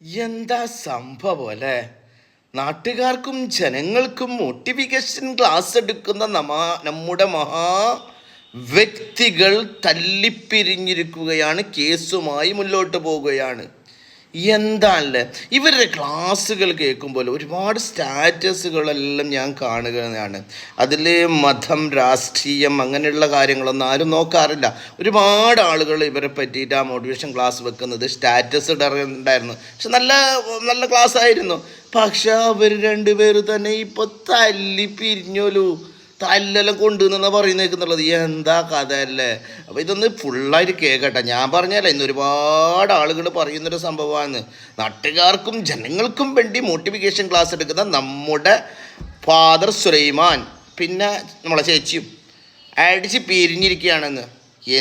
എന്താ സംഭവം അല്ലേ? നാട്ടുകാർക്കും ജനങ്ങൾക്കും മോട്ടിവേഷൻ ക്ലാസ് എടുക്കുന്ന നമ്മുടെ വ്യക്തികൾ തല്ലിപ്പിരിഞ്ഞിരിക്കുകയാണ്, കേസുമായി മുന്നോട്ട് പോവുകയാണ്. എന്താണല്ലേ ഇവരുടെ ക്ലാസ്സുകൾ കേൾക്കുമ്പോൾ ഒരുപാട് സ്റ്റാറ്റസുകളെല്ലാം ഞാൻ കാണുകയാണ്. അതിൽ മതം, രാഷ്ട്രീയം അങ്ങനെയുള്ള കാര്യങ്ങളൊന്നും ആരും നോക്കാറില്ല. ഒരുപാട് ആളുകൾ ഇവരെ പറ്റിയിട്ട് ആ മോട്ടിവേഷൻ ക്ലാസ് വെക്കുന്നത് സ്റ്റാറ്റസ് ഇടാറുണ്ടായിരുന്നു. പക്ഷെ നല്ല നല്ല ക്ലാസ് ആയിരുന്നു. പക്ഷെ അവർ രണ്ടുപേരും തന്നെ ഇപ്പോൾ തല്ലി പിരിഞ്ഞോലൂ. തല്ലെല്ലാം കൊണ്ടുവന്നെന്നാ പറയുന്നേക്കുന്നുള്ളത്. എന്താ കഥ അല്ലേ? അപ്പോൾ ഇതൊന്ന് ഫുള്ളായിട്ട് കേൾക്കട്ടെ. ഞാൻ പറഞ്ഞാലേ ഇന്ന് ഒരുപാട് ആളുകൾ പറയുന്നൊരു സംഭവമാണ്. നാട്ടുകാർക്കും ജനങ്ങൾക്കും വേണ്ടി മോട്ടിവേഷൻ ക്ലാസ് എടുക്കുന്ന നമ്മുടെ ഫാദർ സുലൈമാൻ, പിന്നെ നമ്മളെ ചേച്ചിയും അടിച്ച് പിരിഞ്ഞിരിക്കുകയാണെന്ന്.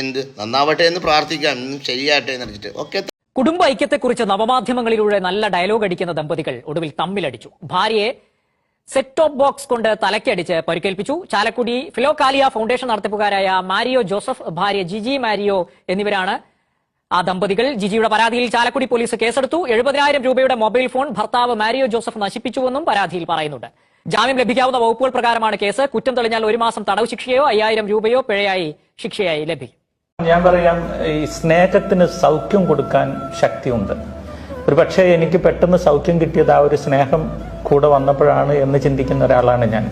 എന്ത് നന്നാവട്ടെ എന്ന് പ്രാർത്ഥിക്കാം, ശരിയാട്ടെ എന്ന് വെച്ചിട്ട്. ഓക്കെ. കുടുംബ ഐക്യത്തെക്കുറിച്ച് നവമാധ്യമങ്ങളിലൂടെ നല്ല ഡയലോഗ് അടിക്കുന്ന ദമ്പതികൾ ഒടുവിൽ തമ്മിലടിച്ചു. ഭാര്യയെ സെറ്റ് ടോപ്പ് ബോക്സ് കൊണ്ട് തലക്കടിച്ച് പരിക്കേൽപ്പിച്ചു. ചാലക്കുടി ഫിലോകാലിയ ഫൗണ്ടേഷൻ നടത്തിപ്പുകാരായ മാരിയോ ജോസഫ്, ഭാര്യ ജിജി മാരിയോ എന്നിവരാണ് ആ ദമ്പതികൾ. ജിജിയുടെ പരാതിയിൽ ചാലക്കുടി പോലീസ് കേസെടുത്തു. 70,000 രൂപയുടെ മൊബൈൽ ഫോൺ ഭർത്താവ് മാരിയോ ജോസഫ് നശിപ്പിച്ചുവെന്നും പരാതിയിൽ പറയുന്നുണ്ട്. ജാമ്യം ലഭിക്കാവുന്ന വകുപ്പുകൾ പ്രകാരമാണ് കേസ്. കുറ്റം തെളിഞ്ഞാൽ 1 മാസം തടവ് ശിക്ഷയോ 5,000 രൂപയോ പിഴയായി ശിക്ഷയായി ലഭിക്കും. ഞാൻ പറയാം, ഈ സ്നേഹത്തിന് സൗഖ്യം കൊടുക്കാൻ ശക്തിയുണ്ട്. ഒരു പക്ഷേ എനിക്ക് പെട്ടെന്ന് സൗഖ്യം കിട്ടിയത് ആ ഒരു സ്നേഹം കൂടെ വന്നപ്പോഴാണ് എന്ന് ചിന്തിക്കുന്ന ഒരാളാണ് ഞാൻ.